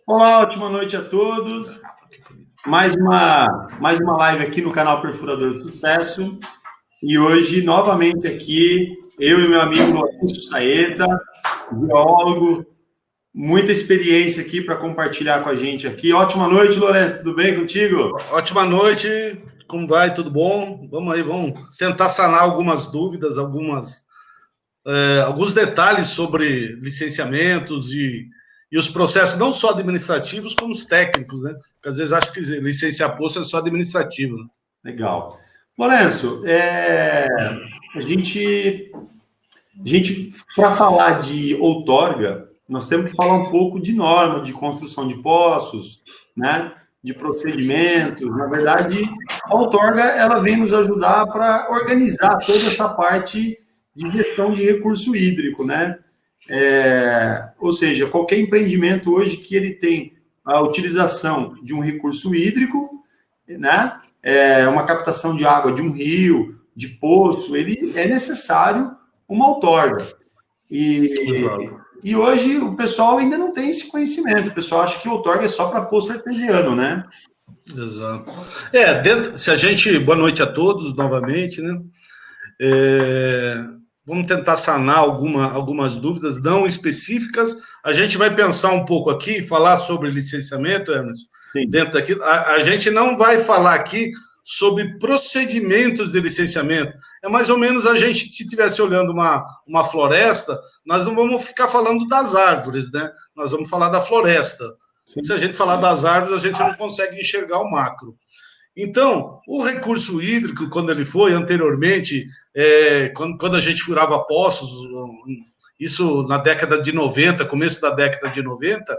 Olá, ótima noite a todos. Mais uma live aqui no canal Perfurador do Sucesso. E hoje, novamente aqui, eu e meu amigo Lourenço Saeta, biólogo, muita experiência aqui para compartilhar com a gente aqui. Ótima noite, Lourenço, tudo bem contigo? Ótima noite, como vai? Tudo bom? Vamos aí, vamos tentar sanar algumas dúvidas, alguns detalhes sobre licenciamentos e os processos, não só administrativos, como os técnicos, né? Porque às vezes acho que licenciar posto é só administrativo. Né? Legal. Lourenço, a gente para falar de outorga, nós temos que falar um pouco de norma, de construção de poços, né? De procedimentos. Na verdade, a outorga ela vem nos ajudar para organizar toda essa parte de gestão de recurso hídrico, né? Ou seja, qualquer empreendimento hoje que ele tem a utilização de um recurso hídrico, né? Uma captação de água de um rio, de poço, ele é necessário uma outorga. E hoje o pessoal ainda não tem esse conhecimento. O pessoal acha que outorga é só para poço artesiano, né? Exato. Se a gente... Boa noite a todos, novamente, né? Vamos tentar sanar algumas dúvidas não específicas. A gente vai pensar um pouco aqui, falar sobre licenciamento, Emerson, dentro daquilo. A gente não vai falar aqui sobre procedimentos de licenciamento. É mais ou menos a gente, se estivesse olhando uma floresta, nós não vamos ficar falando das árvores, né? Nós vamos falar da floresta. Sim. Se a gente falar das árvores, a gente não consegue enxergar o macro. Então, o recurso hídrico, quando ele foi anteriormente, quando a gente furava poços, isso na década de 90, começo da década de 90,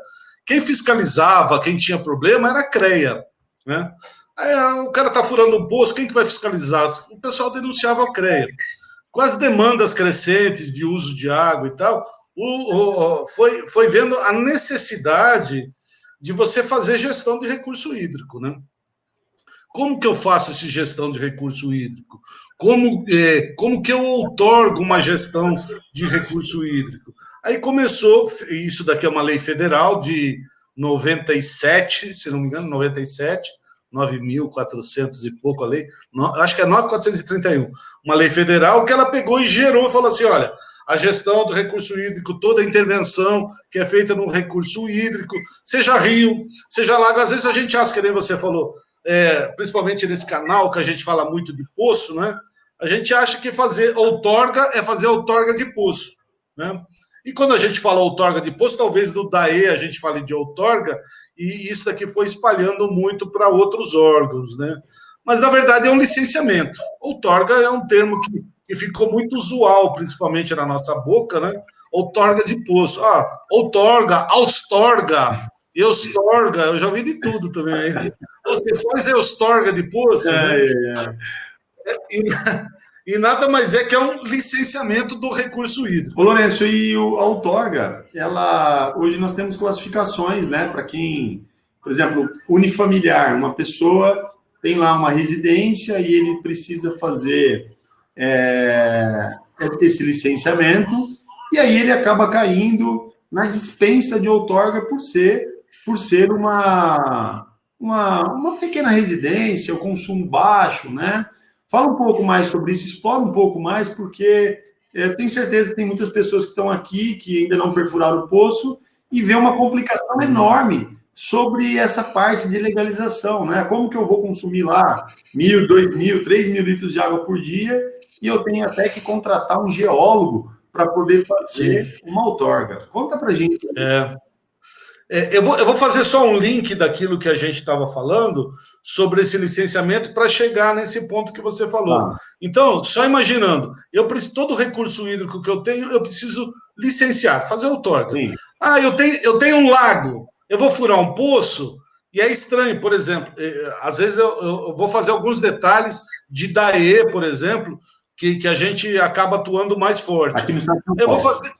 quem fiscalizava, quem tinha problema era a CREA, né? Aí, o cara está furando um poço, quem que vai fiscalizar? O pessoal denunciava a CREA. Com as demandas crescentes de uso de água e tal, foi vendo a necessidade de você fazer gestão de recurso hídrico, né? Como que eu faço essa gestão de recurso hídrico? Como que eu outorgo uma gestão de recurso hídrico? Aí começou, isso daqui é uma lei federal de 97, se não me engano, 97, 9.400 e pouco a lei, acho que é 9.431, uma lei federal que ela pegou e gerou, falou assim, olha, a gestão do recurso hídrico, toda a intervenção que é feita no recurso hídrico, seja rio, seja lago, às vezes a gente acha, que nem você falou, principalmente nesse canal que a gente fala muito de poço, né? A gente acha que fazer outorga é fazer outorga de poço, né? E quando a gente fala outorga de poço, talvez do DAE a gente fale de outorga, e isso daqui foi espalhando muito para outros órgãos, né? Mas, na verdade, é um licenciamento. Outorga é um termo que ficou muito usual, principalmente na nossa boca, né? Outorga de poço. Outorga, austorga, eustorga, eu já ouvi de tudo também. Você faz eustorga de poço, né? E nada mais é que é um licenciamento do recurso hídrico. Ô, Lourenço, e a outorga, hoje nós temos classificações, né? Para quem, por exemplo, unifamiliar, uma pessoa tem lá uma residência e ele precisa fazer esse licenciamento, e aí ele acaba caindo na dispensa de outorga por ser uma pequena residência, o consumo baixo, né? Fala um pouco mais sobre isso, explora um pouco mais, porque eu tenho certeza que tem muitas pessoas que estão aqui, que ainda não perfuraram o poço, e vê uma complicação enorme sobre essa parte de legalização, né? Como que eu vou consumir lá 1.000, 2.000, 3.000 litros de água por dia, e eu tenho até que contratar um geólogo para poder fazer uma outorga. Conta para a gente. Eu vou fazer só um link daquilo que a gente estava falando sobre esse licenciamento para chegar nesse ponto que você falou. Então, só imaginando, todo recurso hídrico que eu tenho, eu preciso licenciar, fazer outorga. Sim. Eu tenho um lago, eu vou furar um poço, e é estranho, por exemplo, às vezes eu vou fazer alguns detalhes de DAE, por exemplo, que a gente acaba atuando mais forte. Aqui no Estado de São Paulo. Eu vou fazer...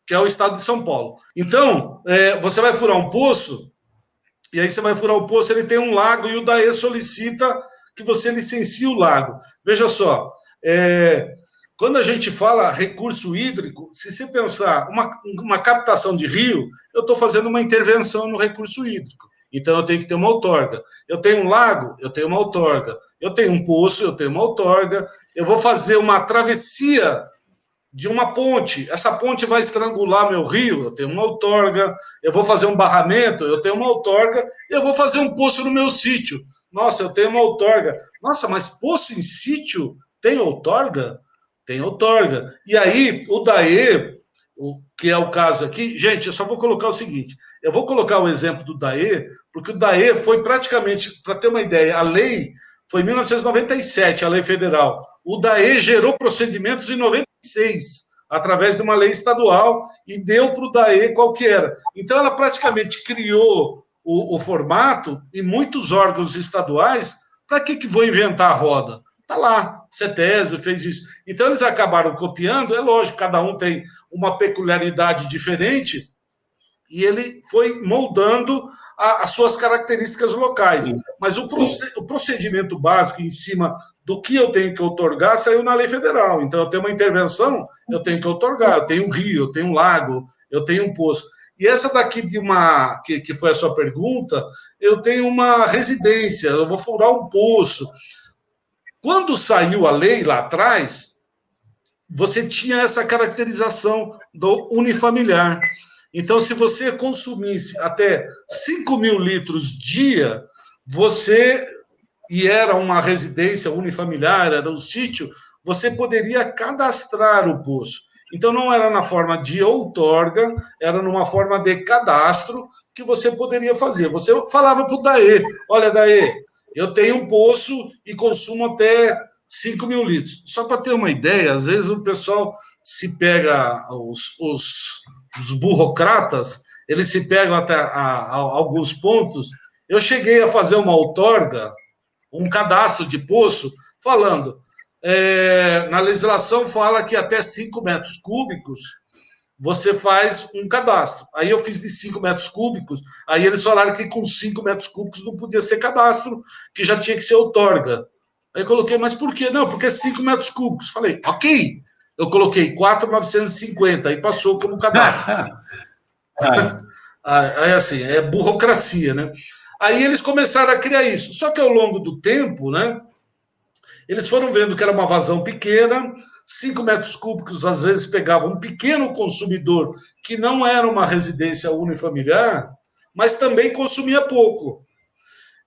que é o estado de São Paulo. Então, você vai furar um poço, e aí você vai furar o poço, ele tem um lago, e o DAE solicita que você licencie o lago. Veja só, quando a gente fala recurso hídrico, se você pensar uma captação de rio, eu estou fazendo uma intervenção no recurso hídrico. Então, eu tenho que ter uma outorga. Eu tenho um lago, eu tenho uma outorga. Eu tenho um poço, eu tenho uma outorga. Eu vou fazer uma travessia de uma ponte. Essa ponte vai estrangular meu rio, eu tenho uma outorga. Eu vou fazer um barramento, eu tenho uma outorga. Eu vou fazer um poço no meu sítio. Nossa, eu tenho uma outorga. Nossa, mas poço em sítio tem outorga? Tem outorga. E aí, o DAE, que é o caso aqui, gente, eu só vou colocar o seguinte, eu vou colocar o exemplo do DAE, porque o DAE foi praticamente, para ter uma ideia, a lei foi em 1997, a lei federal. O DAE gerou procedimentos em 96, através de uma lei estadual, e deu para o DAE qual que era. Então, ela praticamente criou o formato, e muitos órgãos estaduais, para que vou inventar a roda? Está lá, CETESB fez isso. Então, eles acabaram copiando, é lógico, cada um tem uma peculiaridade diferente, e ele foi moldando as suas características locais. Sim. Mas o procedimento básico em cima do que eu tenho que outorgar saiu na lei federal. Então, eu tenho uma intervenção, eu tenho que outorgar, eu tenho um rio, eu tenho um lago, eu tenho um poço. E essa daqui que foi a sua pergunta, eu tenho uma residência, eu vou furar um poço. Quando saiu a lei lá atrás, você tinha essa caracterização do unifamiliar. Então, se você consumisse até 5.000 litros dia, e era uma residência unifamiliar, era um sítio, você poderia cadastrar o poço. Então, não era na forma de outorga, era numa forma de cadastro que você poderia fazer. Você falava para o DAE, olha, DAE, eu tenho um poço e consumo até 5.000 litros. Só para ter uma ideia, às vezes o pessoal se pega, os burocratas, eles se pegam até a alguns pontos. Eu cheguei a fazer uma outorga, um cadastro de poço, falando, na legislação fala que até 5 metros cúbicos você faz um cadastro. Aí eu fiz de 5 metros cúbicos, aí eles falaram que com 5 metros cúbicos não podia ser cadastro, que já tinha que ser outorga. Aí eu coloquei, mas por quê? Não, porque é 5 metros cúbicos. Falei, ok. Eu coloquei 4.950, aí passou como cadastro. Aí, assim, é burocracia, né? Aí eles começaram a criar isso. Só que ao longo do tempo, né, eles foram vendo que era uma vazão pequena, 5 metros cúbicos, às vezes, pegava um pequeno consumidor que não era uma residência unifamiliar, mas também consumia pouco.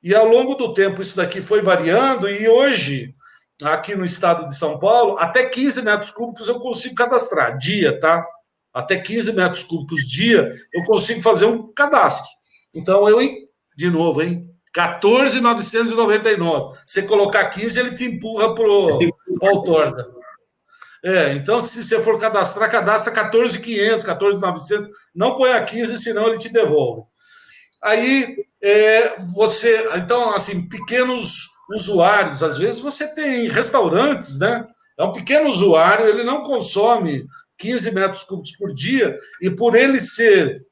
E ao longo do tempo isso daqui foi variando, e hoje, aqui no estado de São Paulo, até 15 metros cúbicos eu consigo cadastrar, dia, tá? Até 15 metros cúbicos dia eu consigo fazer um cadastro. Então, de novo, 14.999. Você colocar 15, ele te empurra para a outorga. Então, se você for cadastrar, cadastra 14.500, 14.900. Não põe a 15, senão ele te devolve. Aí, então, assim, pequenos usuários, às vezes você tem restaurantes, né? É um pequeno usuário, ele não consome 15 metros cúbicos por dia, e por ele ser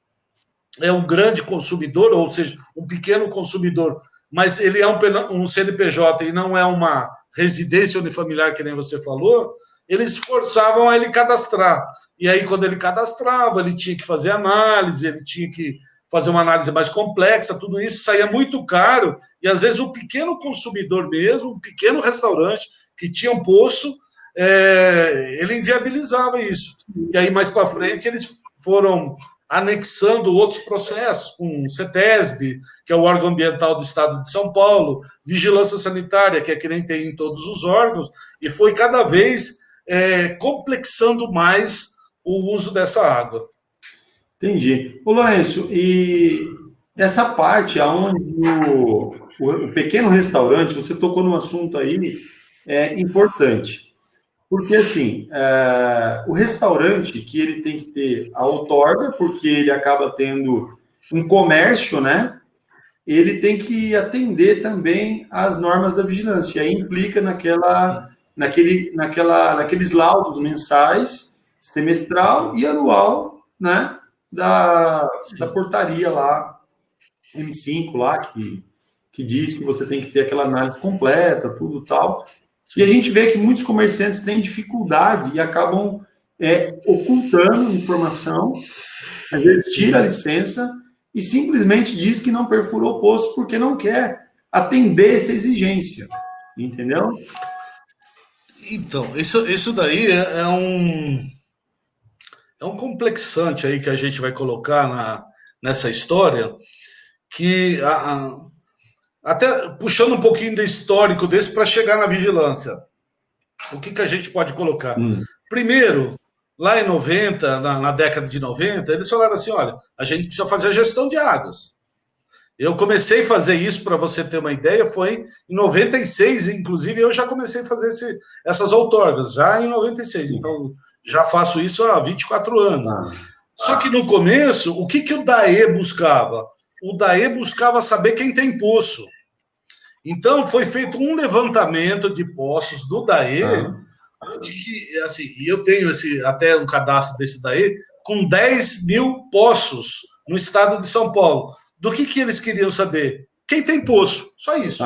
um grande consumidor, ou seja, um pequeno consumidor, mas ele é um CNPJ e não é uma residência unifamiliar, que nem você falou, eles forçavam a ele cadastrar. E aí, quando ele cadastrava, ele tinha que fazer análise, ele tinha que fazer uma análise mais complexa, tudo isso saía muito caro, e às vezes o pequeno consumidor mesmo, um pequeno restaurante que tinha um poço, ele inviabilizava isso. E aí, mais para frente, eles foram anexando outros processos, com o CETESB, que é o órgão ambiental do Estado de São Paulo, vigilância sanitária, que é que nem tem em todos os órgãos, e foi cada vez complexando mais o uso dessa água. Entendi. Ô, Lourenço, e essa parte onde o pequeno restaurante, você tocou num assunto aí importante. Porque, assim, o restaurante que ele tem que ter a outorga, porque ele acaba tendo um comércio, né? Ele tem que atender também às normas da vigilância. E aí implica naqueles laudos mensais, semestral e anual, né? Da portaria lá, M5 lá, que diz que você tem que ter aquela análise completa, tudo tal. E a gente vê que muitos comerciantes têm dificuldade e acabam ocultando informação, às vezes tira a licença e simplesmente diz que não perfurou o poço porque não quer atender essa exigência, entendeu? Então, isso daí é um complexante aí que a gente vai colocar nessa história, que até puxando um pouquinho do histórico desse para chegar na vigilância. O que a gente pode colocar? Primeiro, lá em 90, na década de 90, eles falaram assim, olha, a gente precisa fazer a gestão de águas. Eu comecei a fazer isso, para você ter uma ideia, foi em 96, inclusive eu já comecei a fazer essas outorgas, já em 96, então já faço isso há 24 anos. Só que no começo, o que o DAE buscava? O DAE buscava saber quem tem poço. Então, foi feito um levantamento de poços do DAE, que, assim, e eu tenho até um cadastro desse DAE, com 10 mil poços no estado de São Paulo. Do que eles queriam saber? Quem tem poço, só isso.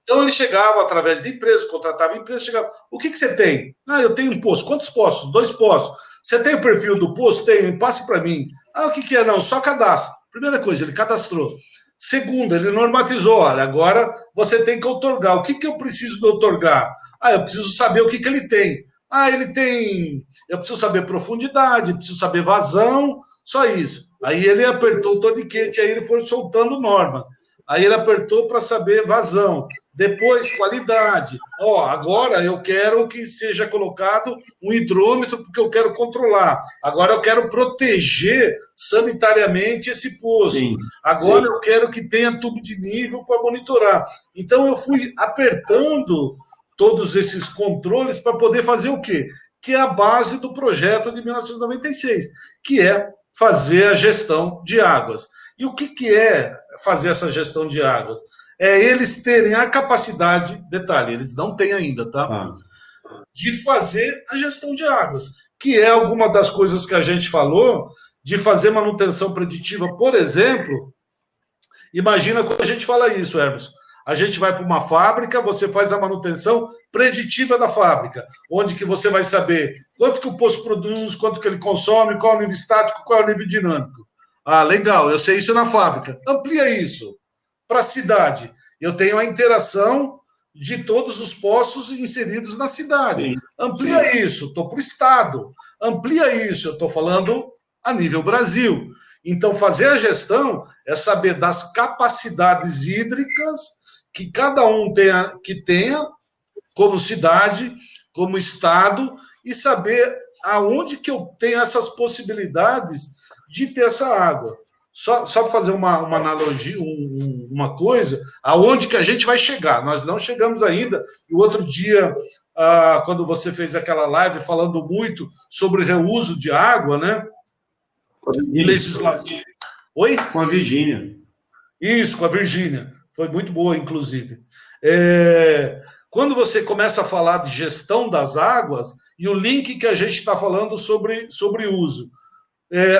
Então, eles chegavam através de empresas, contratavam empresas, chegavam, o que você tem? Eu tenho um poço. Quantos poços? 2 poços. Você tem o perfil do poço? Tenho, passe para mim. O que é? Não, só cadastro. Primeira coisa, ele cadastrou. Segundo, ele normatizou, olha, agora você tem que outorgar. O que eu preciso de outorgar? Eu preciso saber o que ele tem. Ele tem... Eu preciso saber profundidade, preciso saber vazão, só isso. Aí ele apertou o torniquete, aí ele foi soltando normas. Aí ele apertou para saber vazão. Depois, qualidade. Agora eu quero que seja colocado um hidrômetro, porque eu quero controlar. Agora eu quero proteger sanitariamente esse poço. Sim, agora eu quero que tenha tubo de nível para monitorar. Então eu fui apertando todos esses controles para poder fazer o quê? Que é a base do projeto de 1996, que é fazer a gestão de águas. E o que é fazer essa gestão de águas? É eles terem a capacidade, detalhe, eles não têm ainda, tá? De fazer a gestão de águas, que é alguma das coisas que a gente falou, de fazer manutenção preditiva, por exemplo. Imagina quando a gente fala isso, Hermes. A gente vai para uma fábrica, você faz a manutenção preditiva da fábrica, onde que você vai saber quanto que o poço produz, quanto que ele consome, qual é o nível estático, qual é o nível dinâmico. Legal, eu sei isso na fábrica. Amplia isso para a cidade. Eu tenho a interação de todos os poços inseridos na cidade. Sim, amplia isso, estou para o Estado. Amplia isso, eu estou falando a nível Brasil. Então, fazer a gestão é saber das capacidades hídricas que cada um tenha como cidade, como Estado, e saber aonde que eu tenho essas possibilidades de ter essa água. Só para fazer uma analogia, uma coisa, aonde que a gente vai chegar? Nós não chegamos ainda. E o outro dia, quando você fez aquela live falando muito sobre reuso de água, né? E legislação. Oi? Com a Virgínia. Isso, com a Virgínia. Foi muito boa, inclusive. Quando você começa a falar de gestão das águas, e o link que a gente está falando sobre uso.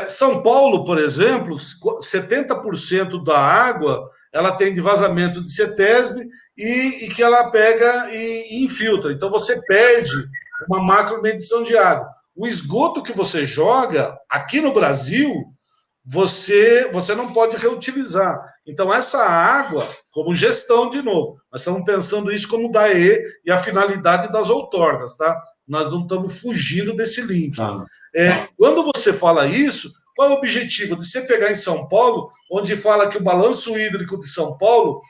São Paulo, por exemplo, 70% da água ela tem de vazamento de CETESB e que ela pega e infiltra. Então, você perde uma macromedição de água. O esgoto que você joga, aqui no Brasil, você não pode reutilizar. Então, essa água, como gestão, de novo, nós estamos pensando isso como DAE e a finalidade das outorgas, tá? Nós não estamos fugindo desse link. Quando você fala isso, qual é o objetivo? De você pegar em São Paulo, onde fala que o balanço hídrico de São Paulo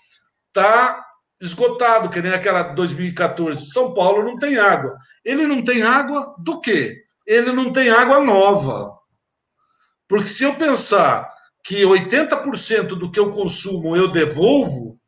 está esgotado, que nem aquela de 2014. São Paulo não tem água. Ele não tem água do quê? Ele não tem água nova. Porque se eu pensar que 80% do que eu consumo eu devolvo,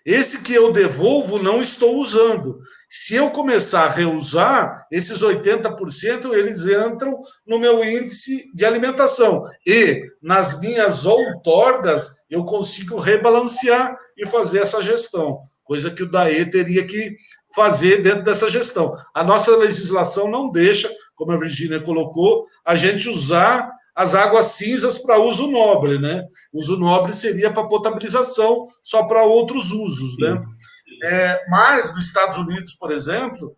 esse que eu devolvo não estou usando. Se eu começar a reusar, esses 80% eles entram no meu índice de alimentação. E nas minhas outorgas eu consigo rebalancear e fazer essa gestão. Coisa que o DAE teria que fazer dentro dessa gestão. A nossa legislação não deixa, como a Virgínia colocou, a gente usar as águas cinzas para uso nobre, né? Uso nobre seria para potabilização, só para outros usos, né? Mas, nos Estados Unidos, por exemplo,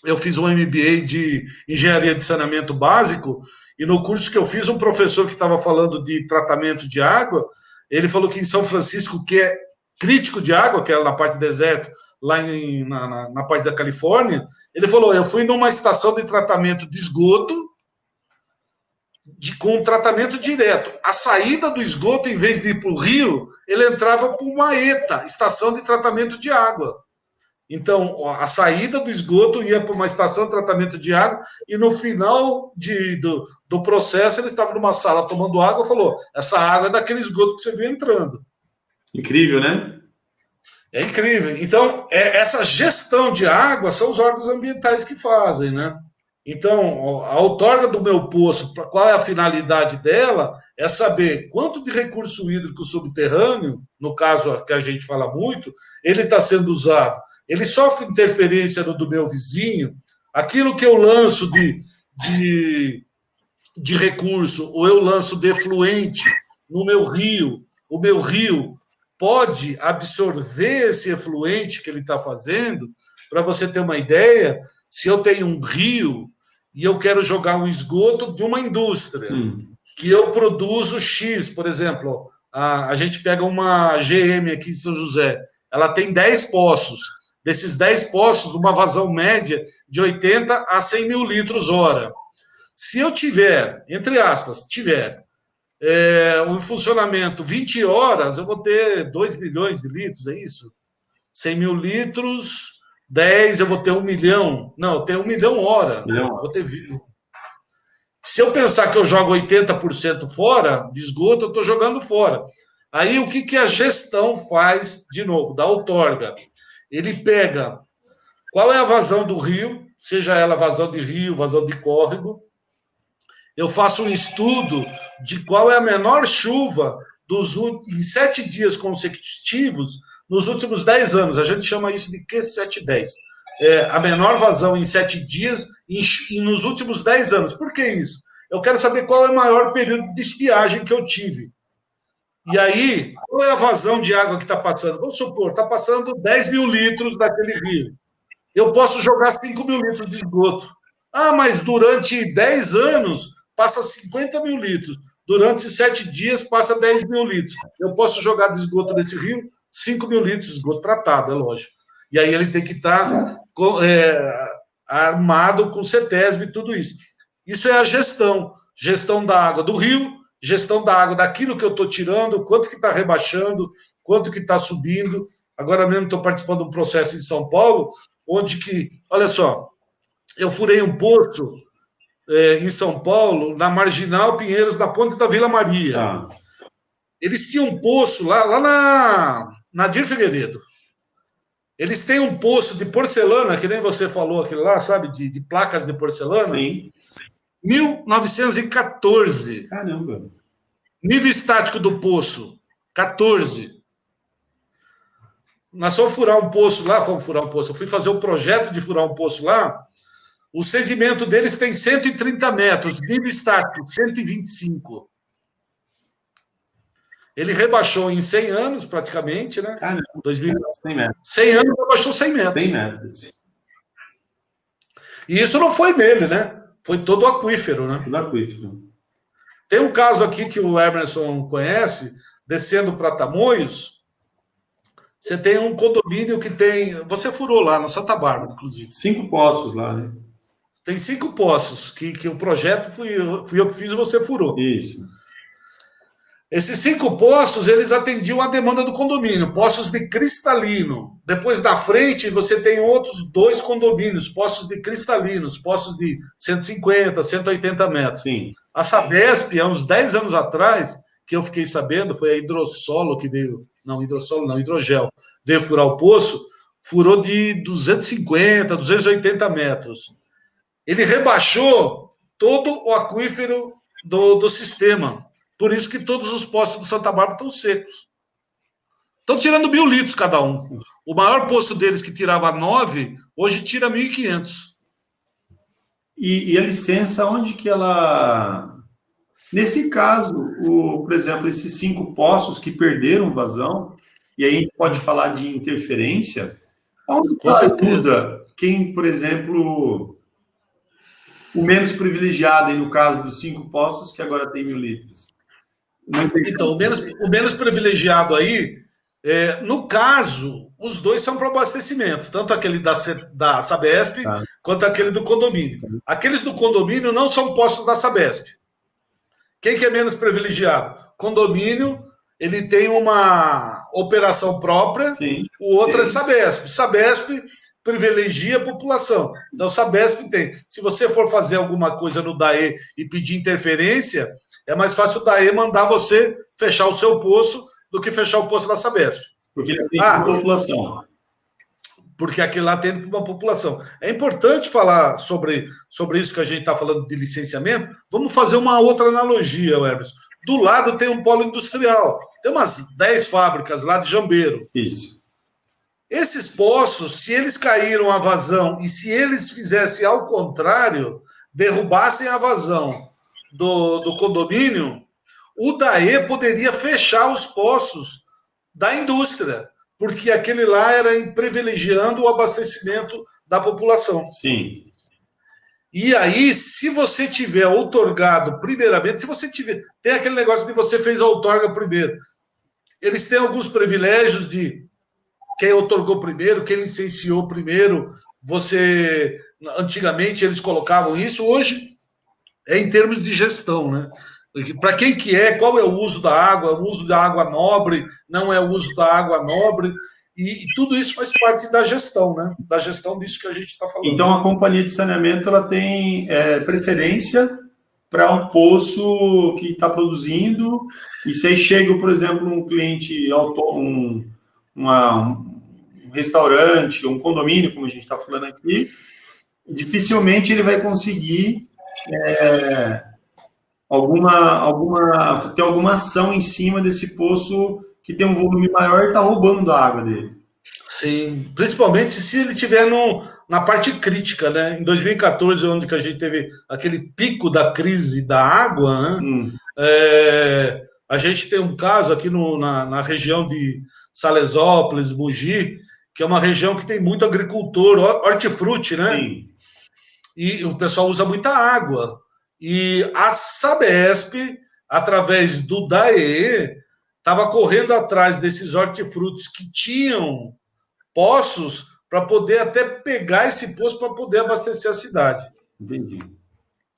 eu fiz um MBA de Engenharia de Saneamento Básico, e no curso que eu fiz, um professor que estava falando de tratamento de água, ele falou que em São Francisco, que é crítico de água, que é na parte do deserto, lá na parte da Califórnia, ele falou, eu fui numa estação de tratamento de esgoto, com tratamento direto. A saída do esgoto, em vez de ir para o rio, ele entrava por uma ETA, estação de tratamento de água. Então, a saída do esgoto ia para uma estação de tratamento de água e no final do processo ele estava numa sala tomando água e falou, essa água é daquele esgoto que você viu entrando. Incrível, né? É incrível. Então, essa gestão de água são os órgãos ambientais que fazem, né? Então, a outorga do meu poço, qual é a finalidade dela? É saber quanto de recurso hídrico subterrâneo, no caso que a gente fala muito, ele está sendo usado. Ele sofre interferência do meu vizinho, aquilo que eu lanço de recurso, ou eu lanço de efluente no meu rio, o meu rio pode absorver esse efluente que ele está fazendo. Para você ter uma ideia, se eu tenho um rio e eu quero jogar um esgoto de uma indústria, que eu produzo X, por exemplo, a gente pega uma GM aqui em São José, ela tem 10 poços. Desses 10 poços, uma vazão média de 80 a 100 mil litros hora. Se eu tiver, entre aspas, um funcionamento 20 horas, eu vou ter 2 milhões de litros, é isso? 100 mil litros, 10, eu vou ter 1 milhão. Não, eu tenho 1 milhão hora. Vou ter... Se eu pensar que eu jogo 80% fora de esgoto, eu estou jogando fora. Aí o que a gestão faz, de novo, da outorga? Ele pega qual é a vazão do rio, seja ela vazão de rio, vazão de córrego. Eu faço um estudo de qual é a menor chuva em 7 dias consecutivos nos últimos 10 anos. A gente chama isso de Q710. A menor vazão em 7 dias e nos últimos 10 anos. Por que isso? Eu quero saber qual é o maior período de estiagem que eu tive. E aí, qual é a vazão de água que está passando? Vamos supor, está passando 10 mil litros daquele rio. Eu posso jogar 5 mil litros de esgoto. Ah, mas durante 10 anos passa 50 mil litros. Durante 7 dias passa 10 mil litros. Eu posso jogar de esgoto nesse rio 5 mil litros de esgoto tratado, é lógico. E aí ele tem que estar armado com CETESB e tudo isso. Isso é a gestão. Gestão da água do rio, gestão da água daquilo que eu estou tirando, quanto que está rebaixando, quanto que está subindo. Agora mesmo estou participando de um processo em São Paulo, onde que, olha só, eu furei um poço em São Paulo, na Marginal Pinheiros, na ponte da Vila Maria. Eles tinham um poço lá na Dir Figueiredo. Eles têm um poço de porcelana, que nem você falou aquele lá, sabe, de placas de porcelana. Sim. 1914. Caramba. Nível estático do poço, 14. Nós fomos furar um poço lá, eu fui fazer um projeto de furar um poço lá, o sedimento deles tem 130 metros, nível estático, 125. Ele rebaixou em 100 anos, praticamente, né? Caramba, 100 metros. 100 anos, rebaixou 100 metros. 100 metros. E isso não foi nele, né? Foi todo o aquífero, né? Todo aquífero. Tem um caso aqui que o Emerson conhece, descendo para Tamoios, você tem um condomínio que tem... Você furou lá, na Santa Bárbara, inclusive. 5 poços lá, né? Tem 5 poços, que o projeto fui eu que fiz e você furou. Isso. Esses 5 poços, eles atendiam a demanda do condomínio, poços de cristalino. Depois, na frente, você tem outros 2 condomínios, poços de cristalinos, poços de 150, 180 metros. Sim. A Sabesp, há uns 10 anos atrás, que eu fiquei sabendo, foi a Hidrossolo que veio... Não, Hidrossolo não, Hidrogel. Veio furar o poço, furou de 250, 280 metros. Ele rebaixou todo o aquífero do sistema. Por isso que todos os poços do Santa Bárbara estão secos. Estão tirando 1.000 litros cada um. O maior poço deles, que tirava 9, hoje tira 1.500. E a licença, onde que ela... Nesse caso, por exemplo, esses 5 poços que perderam vazão, e aí a gente pode falar de interferência, Onde ajuda quem, por exemplo, o menos privilegiado, aí no caso dos 5 poços, que agora tem 1.000 litros? Então, o menos privilegiado aí, no caso, os dois são para abastecimento, tanto aquele da Sabesp quanto aquele do condomínio. Aqueles do condomínio não são postos da Sabesp. Quem que é menos privilegiado? Condomínio, ele tem uma operação própria, o outro é Sabesp. Sabesp privilegia a população. Então, Sabesp tem. Se você for fazer alguma coisa no DAE e pedir interferência, é mais fácil o DAE mandar você fechar o seu poço do que fechar o poço da Sabesp. Porque ele tem a população. Porque aquele lá tem uma população. É importante falar sobre isso que a gente está falando de licenciamento. Vamos fazer uma outra analogia, Emerson. Do lado tem um polo industrial. Tem umas 10 fábricas lá de Jambeiro. Isso. Esses poços, se eles caíram a vazão e se eles fizessem ao contrário, derrubassem a vazão do condomínio, o DAE poderia fechar os poços da indústria, porque aquele lá era privilegiando o abastecimento da população. Sim. E aí, se você tiver outorgado primeiramente, se você tiver... Tem aquele negócio de você fez a outorga primeiro. Eles têm alguns privilégios de quem outorgou primeiro, quem licenciou primeiro. Antigamente eles colocavam isso, hoje é em termos de gestão, né? Para quem que é, qual é o uso da água, o uso da água nobre, não é o uso da água nobre, e tudo isso faz parte da gestão, né? Da gestão disso que a gente está falando. Então, a companhia de saneamento ela tem preferência para um poço que está produzindo, e se aí chega, por exemplo, um cliente, um restaurante, um condomínio, como a gente está falando aqui, dificilmente ele vai conseguir ter alguma ação em cima desse poço que tem um volume maior e está roubando a água dele. Sim, principalmente se ele estiver na parte crítica, né? Em 2014, onde que a gente teve aquele pico da crise da água, né? A gente tem um caso aqui na região de Salesópolis, Mogi, que é uma região que tem muito agricultor, hortifruti, né? Sim. E o pessoal usa muita água. E a Sabesp, através do DAE, estava correndo atrás desses hortifrutis que tinham poços para poder até pegar esse poço para poder abastecer a cidade. Entendi.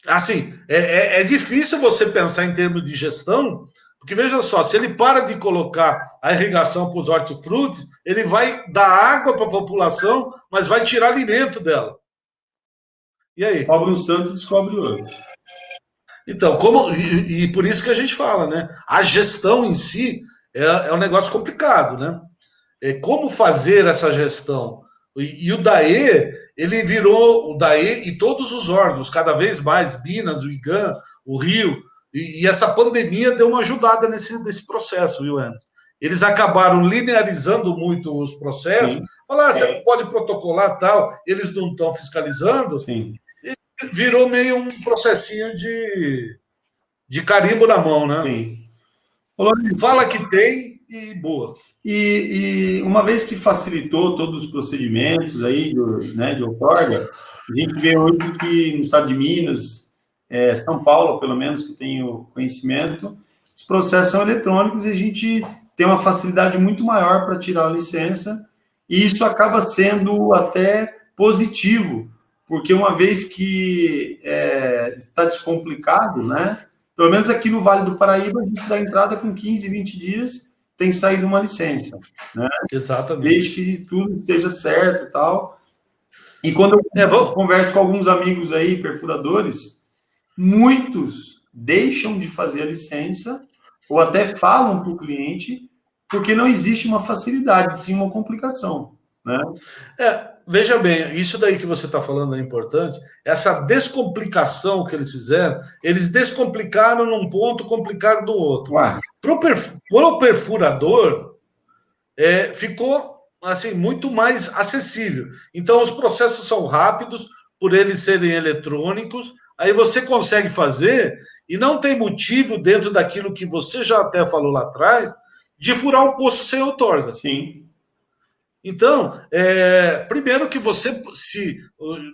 Assim, é difícil você pensar em termos de gestão, porque veja só, se ele para de colocar a irrigação para os hortifrutis, ele vai dar água para a população, mas vai tirar alimento dela. E aí? Descobre um santo e descobre o outro. Então, e por isso que a gente fala, né? A gestão em si é um negócio complicado, né? Como fazer essa gestão? E o DAE, ele virou o DAE e todos os órgãos, cada vez mais, Minas, o IGAM, o Rio, e essa pandemia deu uma ajudada nesse processo, viu, Emerson? Eles acabaram linearizando muito os processos, falaram, você não pode protocolar tal, eles não estão fiscalizando, Sim. Virou meio um processinho de carimbo na mão, né? Sim. Fala que tem e boa. E uma vez que facilitou todos os procedimentos aí de outorga, a gente vê hoje que no estado de Minas, São Paulo, pelo menos, que eu tenho conhecimento, os processos são eletrônicos e a gente tem uma facilidade muito maior para tirar a licença, e isso acaba sendo até positivo, porque uma vez que está descomplicado, né? Pelo menos aqui no Vale do Paraíba, a gente dá entrada com 15, 20 dias, tem saído uma licença, né? Exatamente. Desde que tudo esteja certo e tal. E quando eu converso com alguns amigos aí, perfuradores, muitos deixam de fazer a licença ou até falam para o cliente porque não existe uma facilidade, sim uma complicação, né? Veja bem, isso daí que você está falando é importante, essa descomplicação que eles fizeram, eles descomplicaram num ponto, complicaram no outro. Para o perfurador, ficou assim, muito mais acessível. Então, os processos são rápidos, por eles serem eletrônicos, aí você consegue fazer, e não tem motivo, dentro daquilo que você já até falou lá atrás, de furar um poço sem outorga. Sim. Então, primeiro que você,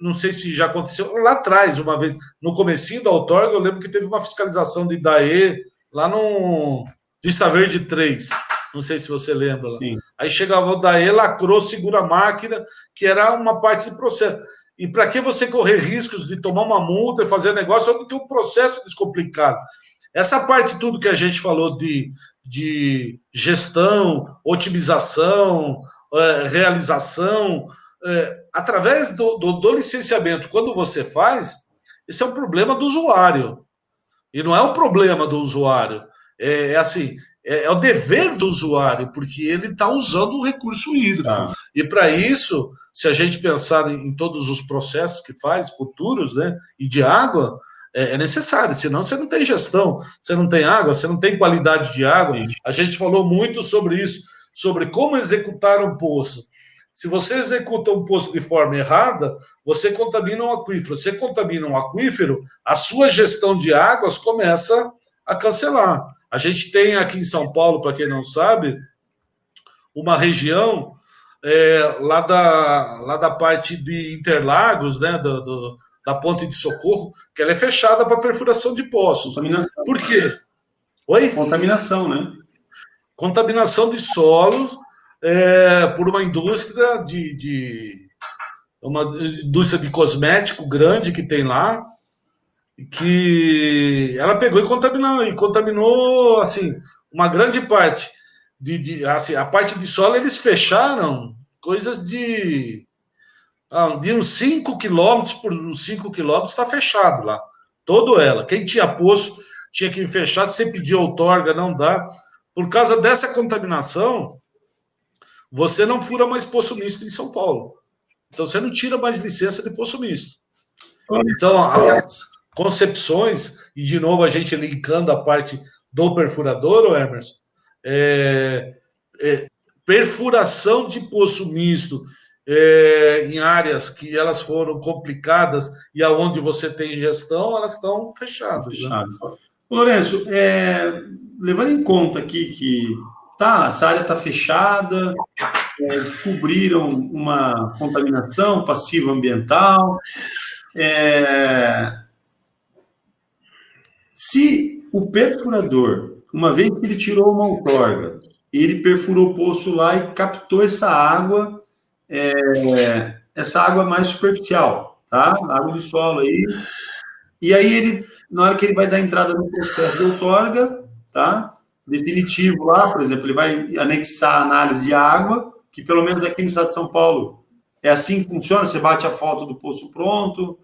não sei se já aconteceu, lá atrás, uma vez, no comecinho da outorga, eu lembro que teve uma fiscalização de DAE lá no Vista Verde 3, não sei se você lembra. Lá. Aí chegava o DAE, lacrou, segura a máquina, que era uma parte do processo. E para que você correr riscos de tomar uma multa e fazer negócio, só que tem um processo descomplicado. Essa parte tudo que a gente falou de gestão, otimização, realização, através do licenciamento, quando você faz, esse é um problema do usuário. E não é um problema do usuário. Assim, é o dever do usuário, porque ele está usando o recurso hídrico. E para isso, se a gente pensar em todos os processos que faz, futuros, né, e de água, é necessário, senão você não tem gestão, você não tem água, você não tem qualidade de água. Sim. A gente falou muito sobre isso, sobre como executar um poço. Se você executa um poço de forma errada, você contamina um aquífero. Você contamina um aquífero, a sua gestão de águas começa a cancelar. A gente tem aqui em São Paulo, para quem não sabe, uma região lá da parte de Interlagos, né, da Ponte de Socorro, que ela é fechada para perfuração de poços. Contaminação. Por quê? Oi? Contaminação, né? Contaminação de solos por uma indústria uma indústria de cosmético grande que tem lá, que ela pegou e contaminou assim, uma grande parte. Assim, a parte de solo eles fecharam coisas de uns 5 quilômetros por uns 5 quilômetros, está fechado lá. Todo ela. Quem tinha poço tinha que fechar, se você pedir outorga, não dá. Por causa dessa contaminação, você não fura mais poço misto em São Paulo. Então, você não tira mais licença de poço misto. Então, as concepções, e de novo a gente linkando a parte do perfurador, Emerson, perfuração de poço misto em áreas que elas foram complicadas e aonde você tem gestão, elas estão fechadas. Né? Lourenço, levando em conta aqui que essa área está fechada, descobriram uma contaminação passiva ambiental, se o perfurador, uma vez que ele tirou uma outorga, ele perfurou o poço lá e captou essa água mais superficial, tá? Água do solo aí. E aí ele, na hora que ele vai dar entrada no processo de outorga, tá? Definitivo lá, por exemplo, ele vai anexar a análise de água, que pelo menos aqui no estado de São Paulo é assim que funciona, você bate a foto do poço pronto,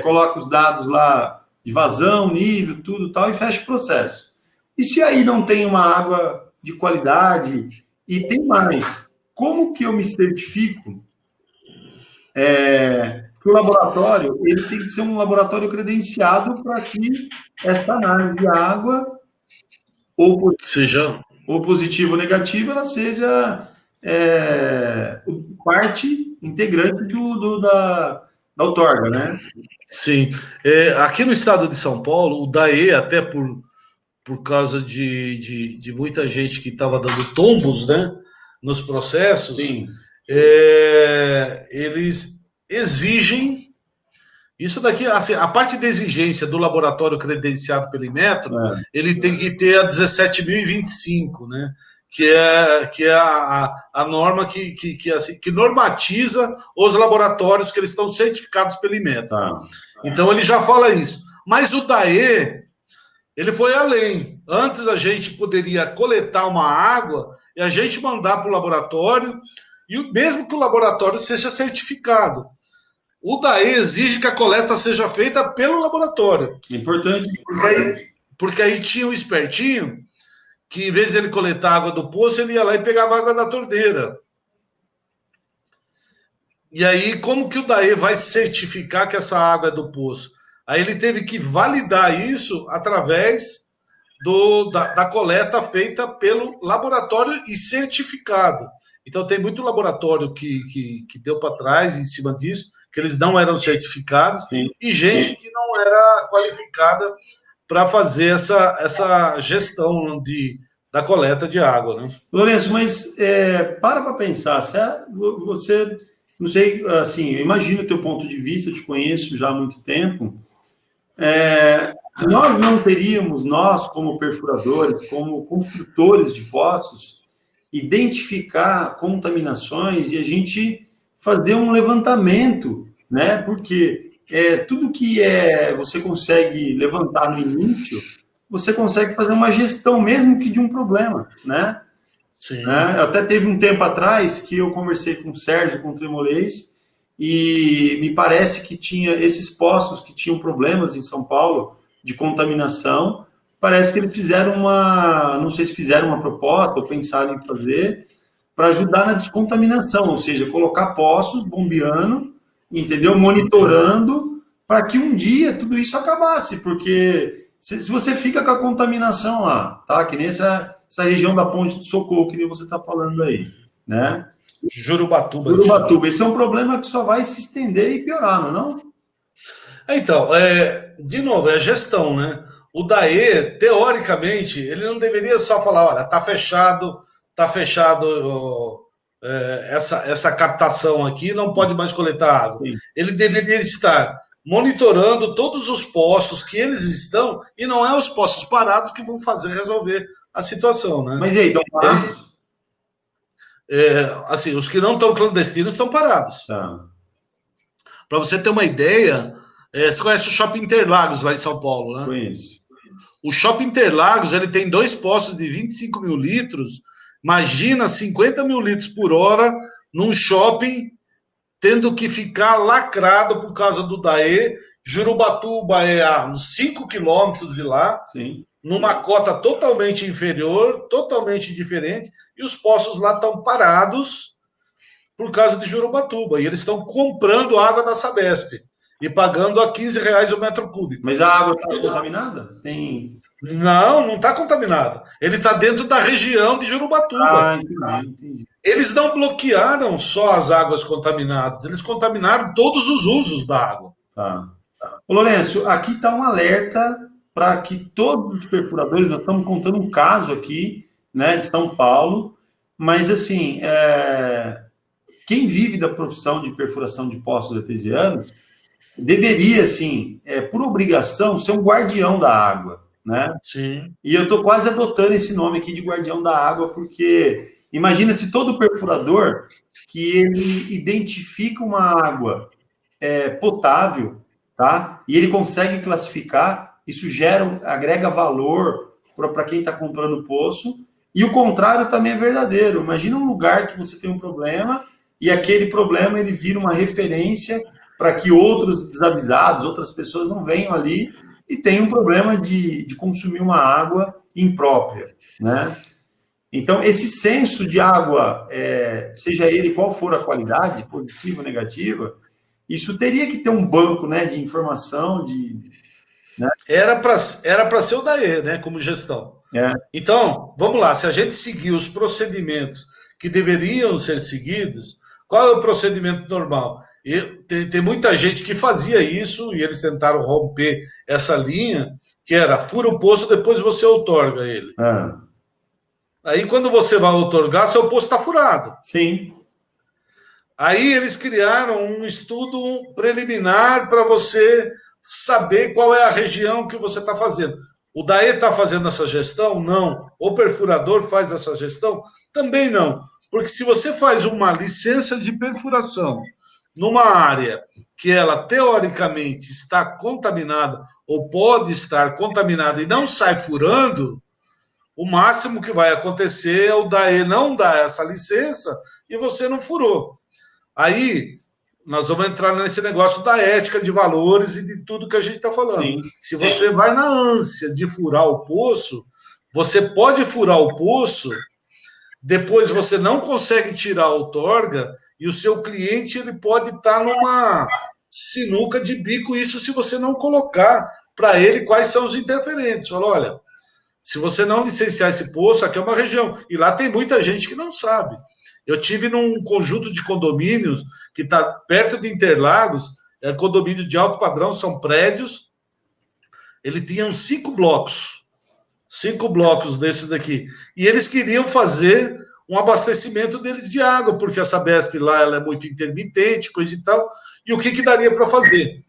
coloca os dados lá de vazão, nível, tudo tal, e fecha o processo. E se aí não tem uma água de qualidade, e tem mais, como que eu me certifico que o laboratório ele tem que ser um laboratório credenciado para que essa análise de água, ou positivo ou negativo, ela seja parte integrante da outorga, né? Sim. Aqui no estado de São Paulo, o DAE, até por causa de muita gente que estava dando tombos, né, nos processos, sim, eles exigem isso daqui, assim, a parte de exigência do laboratório credenciado pelo Inmetro, ele tem que ter a 17.025, né, que é a norma que normatiza os laboratórios que eles estão certificados pelo Inmetro. Então ele já fala isso. Mas o DAE, ele foi além. Antes a gente poderia coletar uma água e a gente mandar para o laboratório, e mesmo que o laboratório seja certificado. O DAE exige que a coleta seja feita pelo laboratório. Importante. Porque aí tinha um espertinho que, em vez de ele coletar a água do poço, ele ia lá e pegava a água da torneira. E aí, como que o DAE vai certificar que essa água é do poço? Aí ele teve que validar isso através da coleta feita pelo laboratório e certificado. Então, tem muito laboratório que deu para trás em cima disso, que eles não eram certificados, sim, e gente que não era qualificada para fazer essa gestão de da coleta de água, né? Lourenço, mas para pensar, você, não sei, assim, eu imagino o teu ponto de vista, eu te conheço já há muito tempo, nós não teríamos, nós como perfuradores, como construtores de poços, identificar contaminações e a gente fazer um levantamento, né? Porque tudo que você consegue levantar no início, você consegue fazer uma gestão mesmo que de um problema, né? Sim. Até teve um tempo atrás que eu conversei com o Sérgio, com o Tremolês, e me parece que tinha esses poços que tinham problemas em São Paulo de contaminação. Parece que eles fizeram não sei se fizeram uma proposta ou pensaram em fazer, para ajudar na descontaminação, ou seja, colocar poços bombeando, entendeu? Monitorando, para que um dia tudo isso acabasse, porque se você fica com a contaminação lá, tá? Que nem essa região da Ponte do Socorro, que nem você está falando aí, né? Jurubatuba. Esse é um problema que só vai se estender e piorar, não é não? Então, de novo, é a gestão, né? O DAE, teoricamente, ele não deveria só falar, olha, tá fechado essa captação aqui, não pode mais coletar água. Sim. Ele deveria estar monitorando todos os poços que eles estão, e não é os poços parados que vão resolver a situação, né? Mas e aí, estão parados? Assim, os que não estão clandestinos estão parados. Tá. Para você ter uma ideia, você conhece o Shopping Interlagos lá em São Paulo, né? Conheço. O Shopping Interlagos, ele tem 2 poços de 25 mil litros. Imagina 50 mil litros por hora num shopping tendo que ficar lacrado por causa do DAE. Jurubatuba é a uns 5 quilômetros de lá. Sim. Numa cota totalmente inferior, totalmente diferente, e os poços lá estão parados por causa de Jurubatuba. E eles estão comprando água da Sabesp e pagando a R$15 o metro cúbico. Mas a água está contaminada? Não está contaminada. Ele está dentro da região de Jurubatuba. Entendi. Eles não bloquearam só as águas contaminadas, eles contaminaram todos os usos da água. Tá. Ô, Lourenço, aqui está um alerta para que todos os perfuradores, nós estamos contando um caso aqui, né, de São Paulo, mas assim, quem vive da profissão de perfuração de poços artesianos deveria, assim, por obrigação, ser um guardião da água, né? Sim. E eu estou quase adotando esse nome aqui de guardião da água, porque imagina se todo perfurador que ele identifica uma água potável, tá? E ele consegue classificar, isso agrega valor para quem está comprando o poço, e o contrário também é verdadeiro. Imagina um lugar que você tem um problema, e aquele problema ele vira uma referência para que outros desavisados, outras pessoas não venham ali e tenham um problema de consumir uma água imprópria, né? Então, esse senso de água, seja ele qual for a qualidade, positiva ou negativa, isso teria que ter um banco, né, de informação, né? Era para ser o DAE, né, como gestão. Então, vamos lá, se a gente seguir os procedimentos que deveriam ser seguidos, qual é o procedimento normal? Tem muita gente que fazia isso e eles tentaram romper essa linha, que era fura o poço, depois você outorga ele. Aí, quando você vai outorgar, seu poço está furado. Sim. Aí, eles criaram um estudo preliminar para você saber qual é a região que você está fazendo. O DAE está fazendo essa gestão? Não. O perfurador faz essa gestão? Também não. Porque se você faz uma licença de perfuração numa área que ela, teoricamente, está contaminada ou pode estar contaminada e não sai furando, o máximo que vai acontecer é o DAE não dar essa licença e você não furou. Aí, nós vamos entrar nesse negócio da ética de valores e de tudo que a gente está falando. Sim. Se você vai na ânsia de furar o poço, você pode furar o poço, depois você não consegue tirar a outorga e o seu cliente ele pode estar numa sinuca de bico, isso se você não colocar para ele quais são os interferentes. Fala, olha, se você não licenciar esse poço, aqui é uma região, e lá tem muita gente que não sabe. Eu tive num conjunto de condomínios que está perto de Interlagos, condomínio de alto padrão, são prédios, ele tinha uns 5 blocos. 5 blocos desses daqui. E eles queriam fazer um abastecimento deles de água, porque a Sabesp lá ela é muito intermitente, coisa e tal. E o que daria para fazer?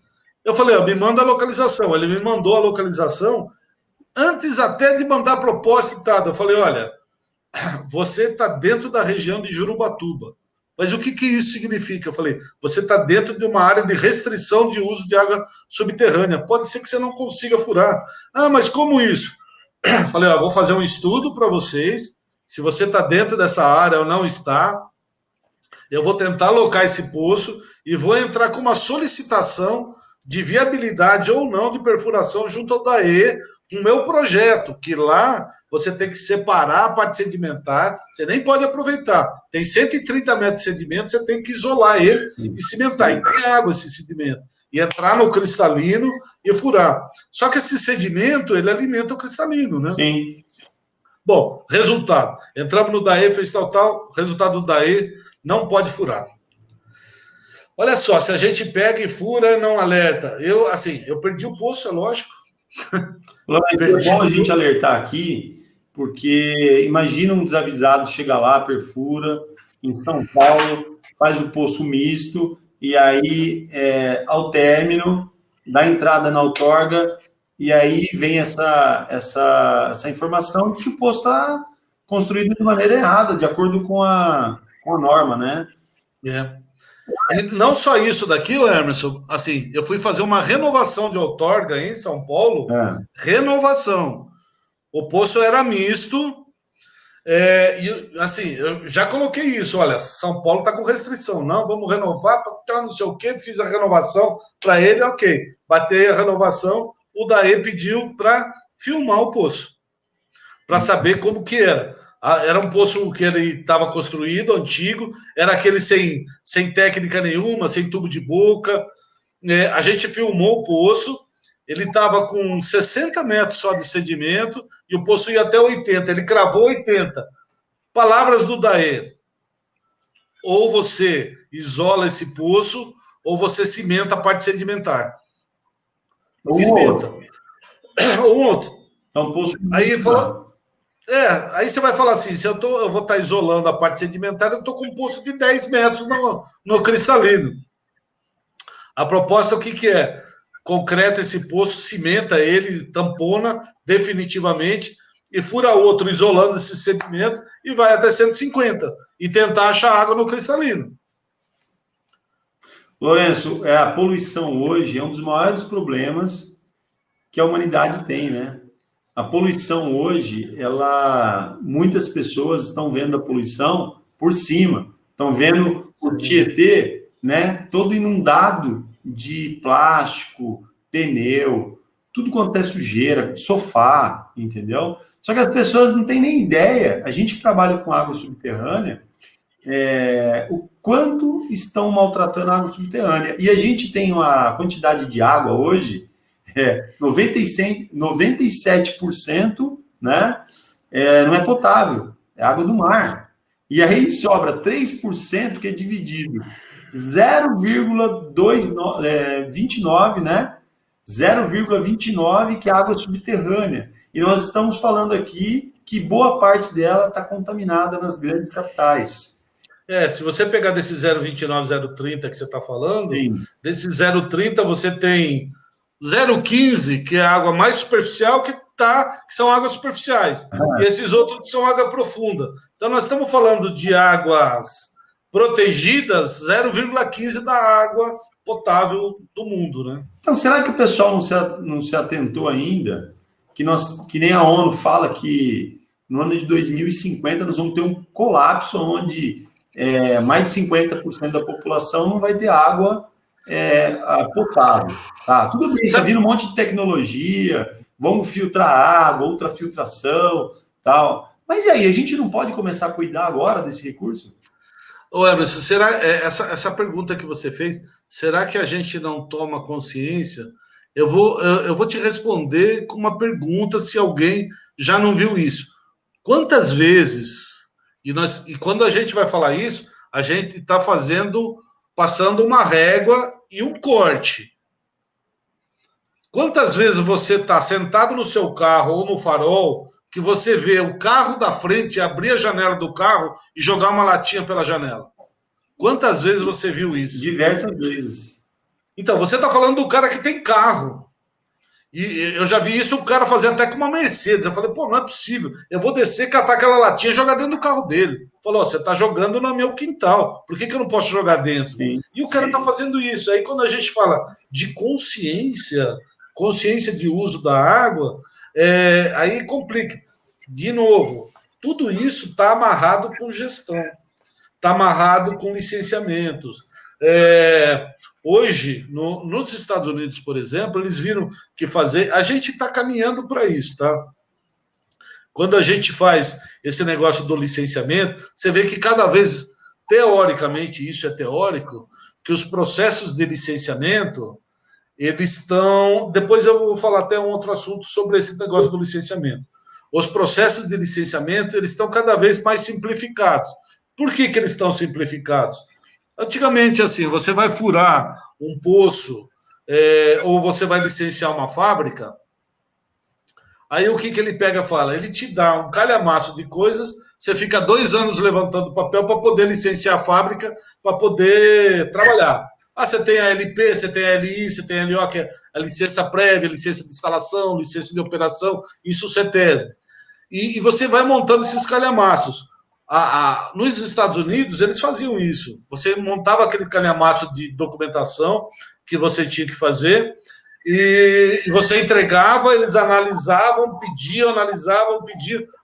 Eu falei, ó, me manda a localização. Ele me mandou a localização antes até de mandar a proposta e tal. Eu falei, olha, você está dentro da região de Jurubatuba. Mas o que isso significa? Eu falei, você está dentro de uma área de restrição de uso de água subterrânea. Pode ser que você não consiga furar. Ah, mas como isso? Eu falei, ó, vou fazer um estudo para vocês. Se você está dentro dessa área ou não está, eu vou tentar alocar esse poço e vou entrar com uma solicitação de viabilidade ou não de perfuração junto ao DAE, com o meu projeto, que lá você tem que separar a parte sedimentar, você nem pode aproveitar. Tem 130 metros de sedimento, você tem que isolar ele e cimentar. E tem água esse sedimento. E entrar no cristalino e furar. Só que esse sedimento, ele alimenta o cristalino, né? Sim. Bom, resultado. Entramos no DAE, fez tal. Resultado do DAE, não pode furar. Olha só, se a gente pega e fura, não alerta. Eu perdi o poço, é lógico. É bom a gente alertar aqui, porque imagina um desavisado chega lá, perfura, em São Paulo, faz o poço misto, e aí, ao término, dá entrada na outorga, e aí vem essa informação de que o poço está construído de maneira errada, de acordo com a norma, né? E não só isso daqui, Emerson, assim, eu fui fazer uma renovação de outorga em São Paulo, renovação. O poço era misto, e assim, eu já coloquei isso, olha, São Paulo está com restrição, não, vamos renovar, não sei o quê, fiz a renovação para ele, ok, batei a renovação, o DAE pediu para filmar o poço, para saber como que era. Era um poço que ele estava construído, antigo, era aquele sem técnica nenhuma, sem tubo de boca. A gente filmou o poço, ele estava com 60 metros só de sedimento e o poço ia até 80, ele cravou 80. Palavras do DAE: ou você isola esse poço, ou você cimenta a parte sedimentar. Ou outro. Então, poço aí falou. Aí você vai falar assim, se eu vou estar isolando a parte sedimentar, eu estou com um poço de 10 metros no cristalino. A proposta, o que é? Concreta esse poço, cimenta ele, tampona definitivamente e fura outro, isolando esse sedimento e vai até 150 e tentar achar água no cristalino. Lourenço, a poluição hoje é um dos maiores problemas que a humanidade tem, né? A poluição hoje, muitas pessoas estão vendo a poluição por cima, estão vendo o Tietê, né, todo inundado de plástico, pneu, tudo quanto é sujeira, sofá, entendeu? Só que as pessoas não têm nem ideia, a gente que trabalha com água subterrânea, o quanto estão maltratando a água subterrânea. E a gente tem uma quantidade de água hoje, 97%, né, não é potável, é água do mar. E aí sobra 3% que é dividido 0,29, né? 0,29 que é água subterrânea. E nós estamos falando aqui que boa parte dela está contaminada nas grandes capitais. Se você pegar desse 0,29, 0,30 que você está falando, sim, desse 0,30 você tem 0,15, que é a água mais superficial, que são águas superficiais. E esses outros que são água profunda. Então, nós estamos falando de águas protegidas, 0,15 da água potável do mundo, né? Então, será que o pessoal não se atentou ainda? Que nem a ONU fala que no ano de 2050 nós vamos ter um colapso onde mais de 50% da população não vai ter água potável. Tá, tudo bem, está vindo um monte de tecnologia, vamos filtrar água, ultrafiltração, tal. Mas e aí, a gente não pode começar a cuidar agora desse recurso? Emerson, será essa pergunta que você fez, será que a gente não toma consciência? Eu vou te responder com uma pergunta, se alguém já não viu isso. Quantas vezes, e quando a gente vai falar isso, a gente está passando uma régua e um corte. Quantas vezes você está sentado no seu carro ou no farol, que você vê o carro da frente abrir a janela do carro e jogar uma latinha pela janela? Quantas vezes você viu isso? Diversas vezes. Então, você está falando do cara que tem carro. E eu já vi isso o cara fazer até com uma Mercedes. Eu falei, pô, não é possível. Eu vou descer, catar aquela latinha e jogar dentro do carro dele. Falou, você está jogando no meu quintal. Por que eu não posso jogar dentro? Sim, e o cara está fazendo isso. Aí quando a gente fala de consciência de uso da água, aí complica. De novo, tudo isso está amarrado com gestão. Está amarrado com licenciamentos. Hoje, nos Estados Unidos, por exemplo, eles viram que fazer. A gente está caminhando para isso, tá? Quando a gente faz esse negócio do licenciamento, você vê que cada vez, teoricamente, isso é teórico, que os processos de licenciamento, eles estão. Depois eu vou falar até um outro assunto sobre esse negócio do licenciamento. Os processos de licenciamento, eles estão cada vez mais simplificados. Por que eles estão simplificados? Antigamente, assim, você vai furar um poço ou você vai licenciar uma fábrica, aí o que ele pega e fala? Ele te dá um calhamaço de coisas, você fica 2 anos levantando papel para poder licenciar a fábrica, para poder trabalhar. Você tem a LP, você tem a LI, você tem a LO, que é a licença prévia, licença de instalação, licença de operação, isso o CETESB. E você vai montando esses calhamaços. Nos Estados Unidos, eles faziam isso. Você montava aquele calhamaço de documentação que você tinha que fazer e você entregava, eles analisavam, pediam,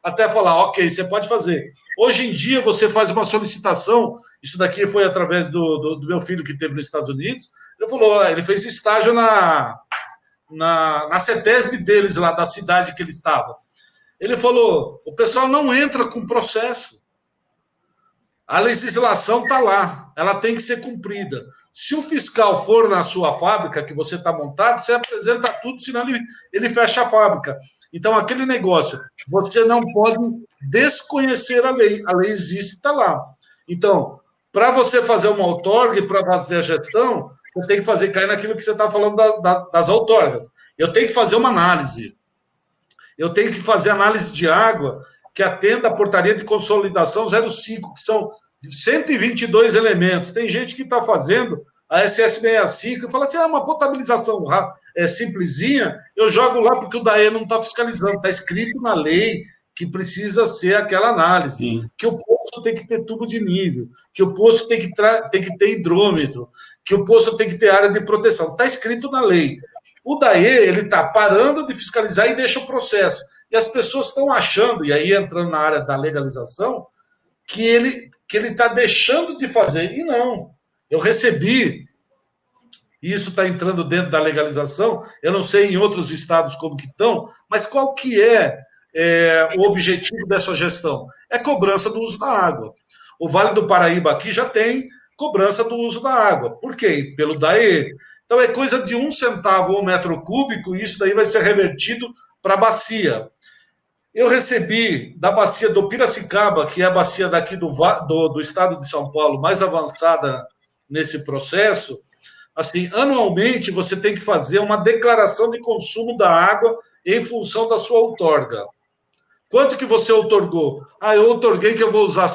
até falar, ok, você pode fazer. Hoje em dia, você faz uma solicitação, isso daqui foi através do meu filho que teve nos Estados Unidos, ele fez estágio na CETESB deles, lá da cidade que ele estava. Ele falou, o pessoal não entra com processo. A legislação está lá, ela tem que ser cumprida. Se o fiscal for na sua fábrica, que você está montado, você apresenta tudo, senão ele fecha a fábrica. Então, aquele negócio, você não pode desconhecer a lei existe, está lá. Então, para você fazer uma outorga, para fazer a gestão, você tem que fazer cair naquilo que você está falando das outorgas. Eu tenho que fazer uma análise. Eu tenho que fazer análise de água que atenda a portaria de consolidação 05, que são 122 elementos. Tem gente que está fazendo a SS65 e fala assim, uma potabilização simplesinha, eu jogo lá porque o DAE não está fiscalizando. Está escrito na lei que precisa ser aquela análise. Sim. Que o poço tem que ter tubo de nível, que o poço tem que ter hidrômetro, que o poço tem que ter área de proteção. Está escrito na lei. O DAE, ele está parando de fiscalizar e deixa o processo. E as pessoas estão achando, e aí entrando na área da legalização, que ele está deixando de fazer. E não. Eu recebi, e isso está entrando dentro da legalização, eu não sei em outros estados como que estão, mas qual que é o objetivo dessa gestão? É cobrança do uso da água. O Vale do Paraíba aqui já tem cobrança do uso da água. Por quê? Pelo DAE. Então, é coisa de 1 centavo ao metro cúbico, e isso daí vai ser revertido para a bacia. Eu recebi da bacia do Piracicaba, que é a bacia daqui do estado de São Paulo, mais avançada nesse processo, assim, anualmente você tem que fazer uma declaração de consumo da água em função da sua outorga. Quanto que você outorgou? Eu outorguei que eu vou usar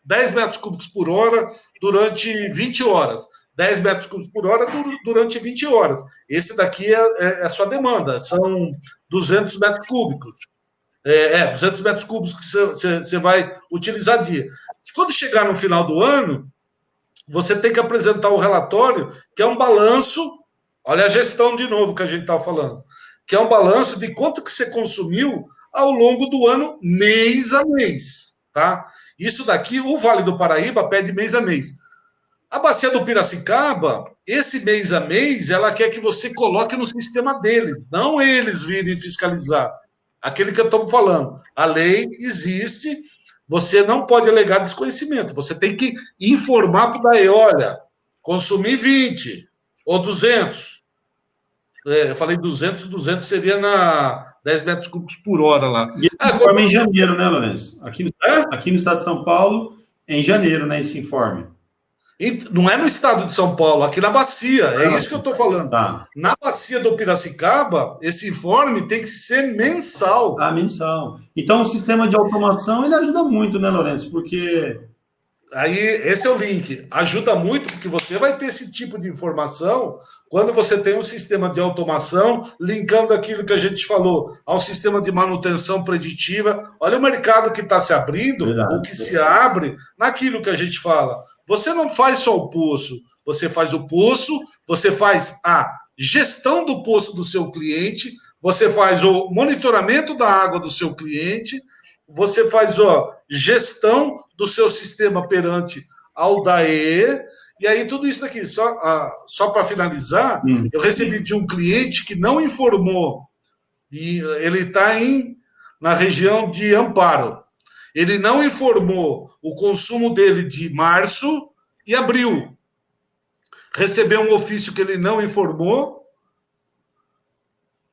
10 metros cúbicos por hora durante 20 horas. 10 metros cúbicos por hora durante 20 horas. Esse daqui é a sua demanda, são 200 metros cúbicos. 200 metros cúbicos que você vai utilizar dia. Quando chegar no final do ano, você tem que apresentar um relatório, que é um balanço, olha a gestão de novo que a gente estava falando, que é um balanço de quanto que você consumiu ao longo do ano, mês a mês. Tá? Isso daqui, o Vale do Paraíba pede mês a mês. A bacia do Piracicaba, esse mês a mês, ela quer que você coloque no sistema deles, não eles virem fiscalizar. Aquele que eu estou falando. A lei existe, você não pode alegar desconhecimento, você tem que informar para o DAE, olha, consumir 20 ou 200. Eu falei 200 seria na 10 metros cúbicos por hora lá. E esse informe é em janeiro, né, Lourenço? Aqui no estado de São Paulo, é em janeiro, né, esse informe. Não é no estado de São Paulo, aqui na bacia, é isso que eu estou falando. Tá. Na bacia do Piracicaba, esse informe tem que ser mensal. Mensal. Então, o sistema de automação, ele ajuda muito, né, Lourenço? Porque... Aí, esse é o link. Ajuda muito, porque você vai ter esse tipo de informação quando você tem um sistema de automação linkando aquilo que a gente falou ao sistema de manutenção preditiva. Olha o mercado que está se abrindo, ou que se abre naquilo que a gente fala. Você não faz só o poço, você faz o poço, você faz a gestão do poço do seu cliente, você faz o monitoramento da água do seu cliente, você faz a gestão do seu sistema perante ao DAE, e aí tudo isso daqui, só para finalizar, eu recebi de um cliente que não informou, e ele está na região de Amparo, ele não informou o consumo dele de março e abril, recebeu um ofício que ele não informou,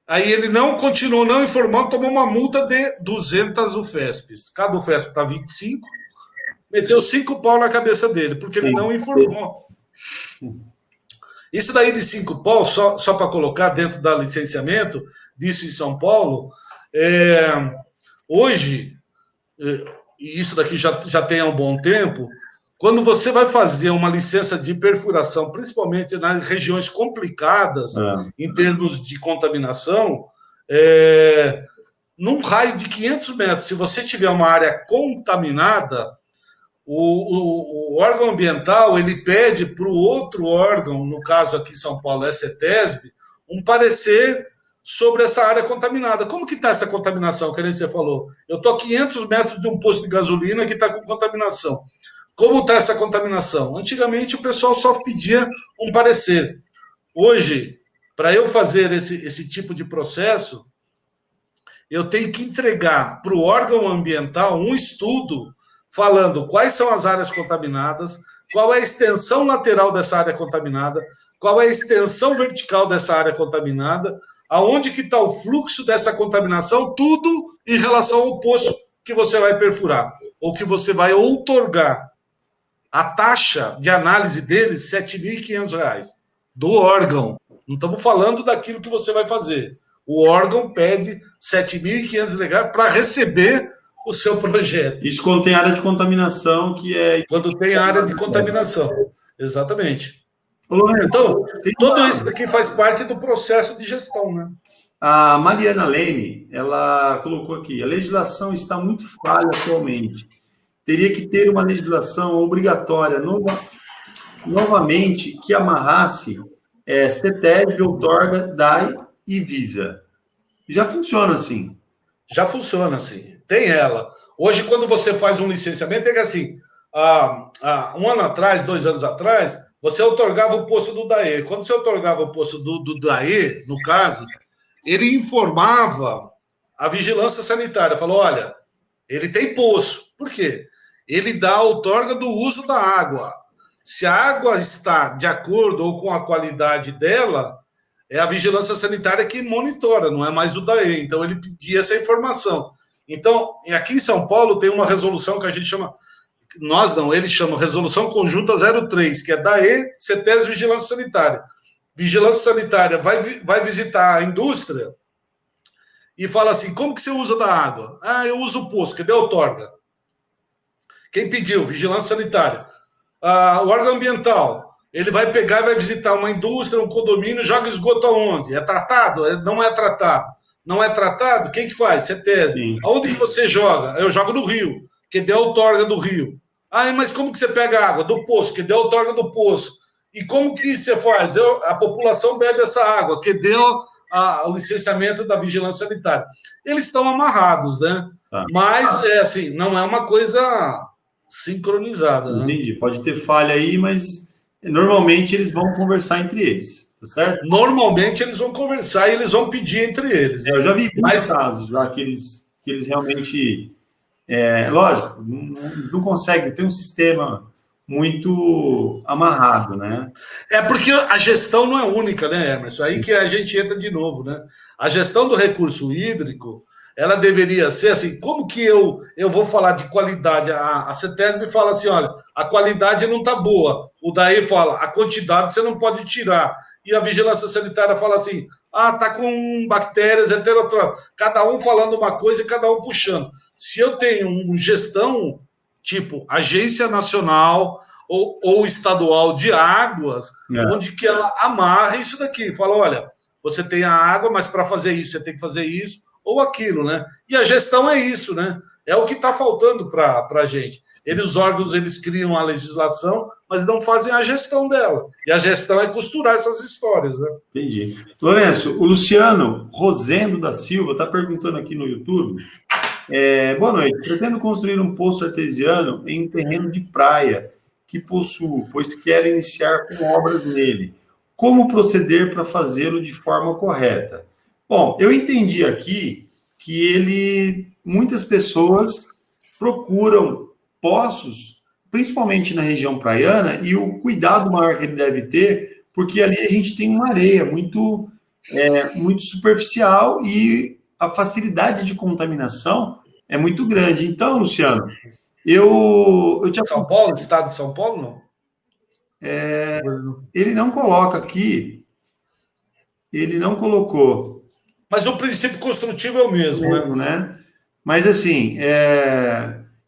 aí ele continuou não informando, tomou uma multa de 200 UFESPs. Cada UFESP está 25, meteu 5 pau na cabeça dele, porque ele não informou. Isso daí de 5 pau, só para colocar dentro da licenciamento, disso em São Paulo, hoje, e isso daqui já tem há um bom tempo, quando você vai fazer uma licença de perfuração, principalmente nas regiões complicadas, em termos de contaminação, num raio de 500 metros, se você tiver uma área contaminada, o órgão ambiental ele pede para o outro órgão, no caso aqui em São Paulo, a CETESB, um parecer sobre essa área contaminada. Como que está essa contaminação, que nem você falou? Eu estou a 500 metros de um posto de gasolina que está com contaminação. Como está essa contaminação? Antigamente o pessoal só pedia um parecer. Hoje, para eu fazer esse tipo de processo, eu tenho que entregar para o órgão ambiental um estudo falando quais são as áreas contaminadas, qual é a extensão lateral dessa área contaminada, qual é a extensão vertical dessa área contaminada, aonde que está o fluxo dessa contaminação, tudo em relação ao poço que você vai perfurar, ou que você vai outorgar. A taxa de análise deles, R$ 7.500, do órgão. Não estamos falando daquilo que você vai fazer. O órgão pede R$ 7.500 para receber o seu projeto. Isso quando tem área de contaminação, que é... Quando tem área de contaminação, exatamente. Então, tudo isso aqui faz parte do processo de gestão, né? A Mariana Leme, ela colocou aqui, a legislação está muito falha atualmente. Teria que ter uma legislação obrigatória, novamente, que amarrasse CETESB, outorga, DAE e Visa. Já funciona assim. Já funciona assim. Tem ela. Hoje, quando você faz um licenciamento, é que assim, um ano atrás, 2 anos atrás, você outorgava o posto do DAE. Quando você outorgava o posto do DAE, no caso, ele informava a vigilância sanitária. Falou, olha, ele tem poço. Por quê? Ele dá a outorga do uso da água. Se a água está de acordo ou com a qualidade dela, é a vigilância sanitária que monitora, não é mais o DAE. Então, ele pedia essa informação. Então, aqui em São Paulo tem uma resolução que a gente chama, nós não, eles chamam Resolução Conjunta 03, que é DAE, CETESB, Vigilância Sanitária. Vigilância Sanitária vai visitar a indústria e fala assim, como que você usa da água? Eu uso o poço, cadê a outorga? Quem pediu? Vigilância Sanitária. O órgão ambiental, ele vai pegar e vai visitar uma indústria, um condomínio, joga esgoto aonde? É tratado? Não é tratado. Não é tratado? Quem que faz? CETESB. Aonde que você joga? Eu jogo no rio, que deu a outorga do rio. Mas como que você pega a água? Do poço, que deu a outorga do poço. E como que você faz? A população bebe essa água, que deu o licenciamento da vigilância sanitária. Eles estão amarrados, né? Mas, assim, não é uma coisa sincronizada. Entendi. Né? Pode ter falha aí, mas normalmente eles vão conversar entre eles, tá certo? Normalmente eles vão conversar e eles vão pedir entre eles. Eu já vi muitos casos já que eles realmente, lógico, não conseguem ter um sistema muito amarrado, né? Porque a gestão não é única, né, Emerson? Aí que a gente entra de novo, né? A gestão do recurso hídrico, ela deveria ser assim, como que eu vou falar de qualidade? A CETESB fala assim, olha, a qualidade não está boa. O DAE fala, a quantidade você não pode tirar. E a vigilância sanitária fala assim, tá com bactérias heterotróficas. Cada um falando uma coisa e cada um puxando. Se eu tenho uma gestão, tipo, Agência Nacional ou Estadual de Águas, onde que ela amarra isso daqui. Fala, olha, você tem a água, mas para fazer isso, você tem que fazer isso ou aquilo, né? E a gestão é isso, né? É o que está faltando para a gente. Os órgãos, eles criam a legislação, mas não fazem a gestão dela. E a gestão é costurar essas histórias, né? Entendi. Lourenço, o Luciano Rosendo da Silva está perguntando aqui no YouTube. Boa noite. Pretendo construir um poço artesiano em um terreno de praia que possuo, pois quero iniciar com obras nele. Como proceder para fazê-lo de forma correta? Bom, eu entendi aqui que muitas pessoas procuram poços, principalmente na região praiana, e o cuidado maior que ele deve ter, porque ali a gente tem uma areia muito superficial e a facilidade de contaminação é muito grande. Então, Luciano, eu te... São Paulo, estado de São Paulo, não? Ele não coloca aqui, ele não colocou. Mas o princípio construtivo é o mesmo, né? Mas, assim,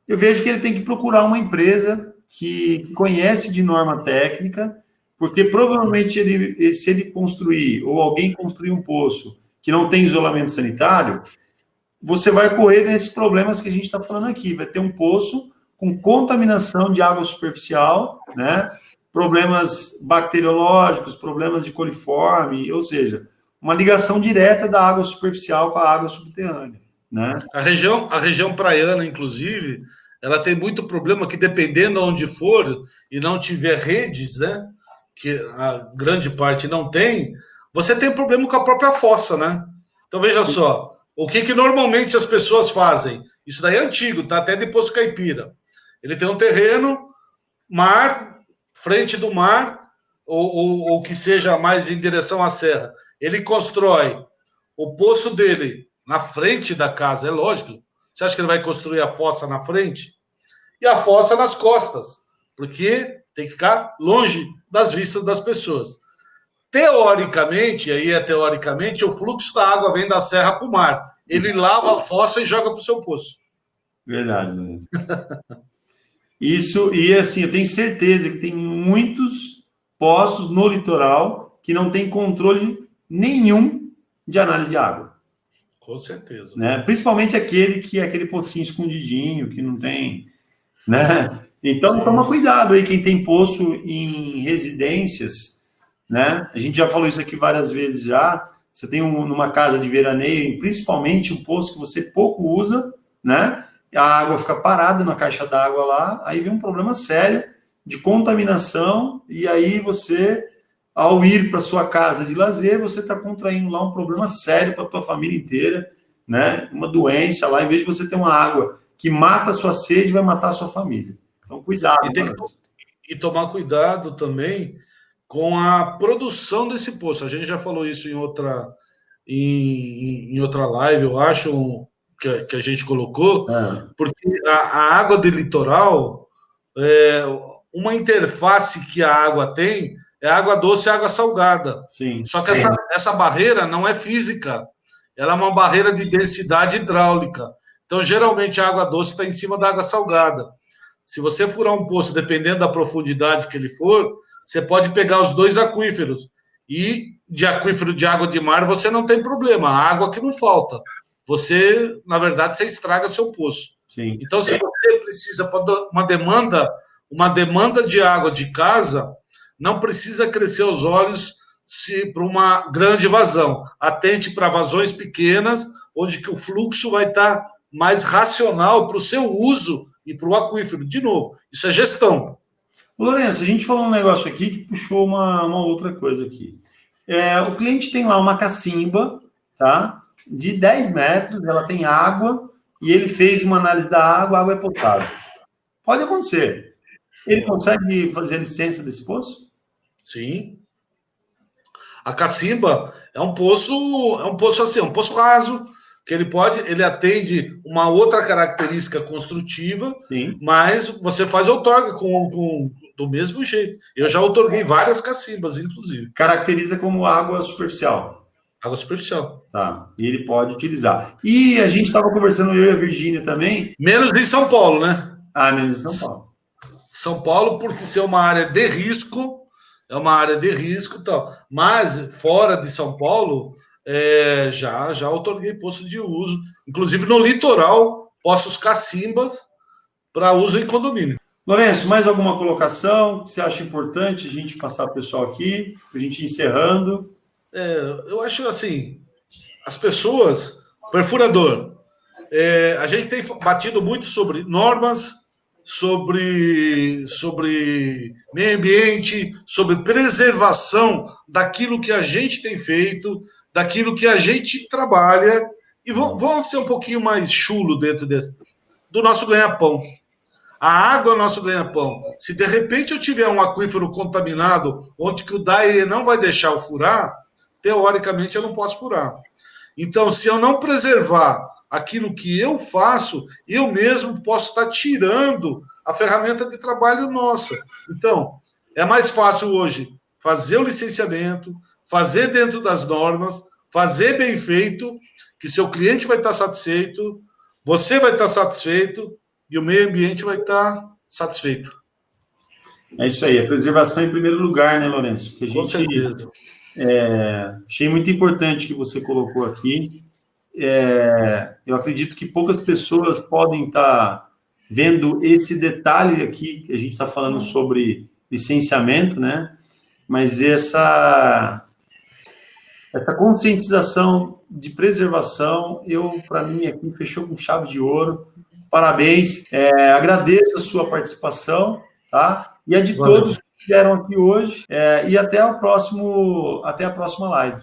eu vejo que ele tem que procurar uma empresa que conhece de norma técnica, porque provavelmente se ele construir, ou alguém construir um poço que não tem isolamento sanitário, você vai correr nesses problemas que a gente está falando aqui. Vai ter um poço com contaminação de água superficial, né? Problemas bacteriológicos, problemas de coliforme, ou seja, uma ligação direta da água superficial com a água subterrânea, né? A região praiana, inclusive, ela tem muito problema que, dependendo de onde for e não tiver redes, né? Que a grande parte não tem, você tem problema com a própria fossa, né? Então, veja só, o que normalmente as pessoas fazem? Isso daí é antigo, tá? Até de Poço Caipira. Ele tem um terreno, mar, frente do mar, ou que seja mais em direção à serra. Ele constrói o poço dele na frente da casa, é lógico. Você acha que ele vai construir a fossa na frente? E a fossa nas costas, porque tem que ficar longe das vistas das pessoas. Teoricamente, teoricamente, o fluxo da água vem da serra para o mar. Ele lava a fossa e joga para o seu poço. Verdade, né? Isso, e assim, eu tenho certeza que tem muitos poços no litoral que não tem controle nenhum de análise de água. Com certeza. Né? Principalmente aquele que é aquele pocinho escondidinho, que não tem, né? Então, sim, toma cuidado aí, quem tem poço em residências, né? A gente já falou isso aqui várias vezes já. Você tem numa casa de veraneio, principalmente um poço que você pouco usa, né? A água fica parada na caixa d'água lá, aí vem um problema sério de contaminação, e aí você, ao ir para sua casa de lazer, você está contraindo lá um problema sério para a tua família inteira, né? Uma doença lá, em vez de você ter uma água que mata a sua sede, vai matar a sua família. Então, cuidado. E tomar cuidado também com a produção desse poço. A gente já falou isso em outra live, eu acho, que a gente colocou, porque a água de litoral, uma interface que a água tem é água doce e água salgada. Sim, só que essa barreira não é física, ela é uma barreira de densidade hidráulica. Então, geralmente, a água doce está em cima da água salgada. Se você furar um poço, dependendo da profundidade que ele for, você pode pegar os dois aquíferos. E de aquífero de água de mar, você não tem problema. A água que não falta. Você, na verdade, você estraga seu poço. Sim. Então, se você precisa para uma demanda de água de casa, não precisa crescer os olhos para uma grande vazão. Atente para vazões pequenas, onde que o fluxo vai estar mais racional para o seu uso e para o aquífero. De novo, isso é gestão. Lourenço, a gente falou um negócio aqui que puxou uma outra coisa aqui. O cliente tem lá uma cacimba, tá? De 10 metros, ela tem água, e ele fez uma análise da água, a água é potável. Pode acontecer. Ele consegue fazer a licença desse poço? Sim. A cacimba é um poço assim, um poço raso, que ele atende uma outra característica construtiva, sim, mas você faz outorga do mesmo jeito. Eu já outorguei várias cacimbas, inclusive. Caracteriza como água superficial. Água superficial. Tá, e ele pode utilizar. E a gente estava conversando, eu e a Virgínia também. Menos em São Paulo, né? Menos em São Paulo. São Paulo, porque se é uma área de risco, e tal. Mas fora de São Paulo, já outorguei poço de uso. Inclusive no litoral, poços cacimbas para uso em condomínio. Lourenço, mais alguma colocação que você acha importante a gente passar para o pessoal aqui, para a gente ir encerrando? Eu acho assim, as pessoas, perfurador, a gente tem batido muito sobre normas, sobre meio ambiente, sobre preservação daquilo que a gente tem feito, daquilo que a gente trabalha, e vamos ser um pouquinho mais chulo dentro do nosso ganha-pão. A água é o nosso ganha-pão. Se de repente eu tiver um aquífero contaminado, onde que o DAE não vai deixar eu furar, teoricamente eu não posso furar. Então, se eu não preservar aquilo que eu faço, eu mesmo posso estar tirando a ferramenta de trabalho nossa. Então, é mais fácil hoje fazer o licenciamento, fazer dentro das normas, fazer bem feito, que seu cliente vai estar satisfeito, você vai estar satisfeito e o meio ambiente vai estar satisfeito. É isso aí, a preservação em primeiro lugar, né, Lourenço? Que a gente, com certeza. Achei muito importante que você colocou aqui. Eu acredito que poucas pessoas podem estar vendo esse detalhe aqui, que a gente está falando sobre licenciamento, né? Mas essa conscientização de preservação, para mim, aqui fechou com chave de ouro. Parabéns, agradeço a sua participação, tá? E a de todos que vieram aqui hoje, e até a próxima live.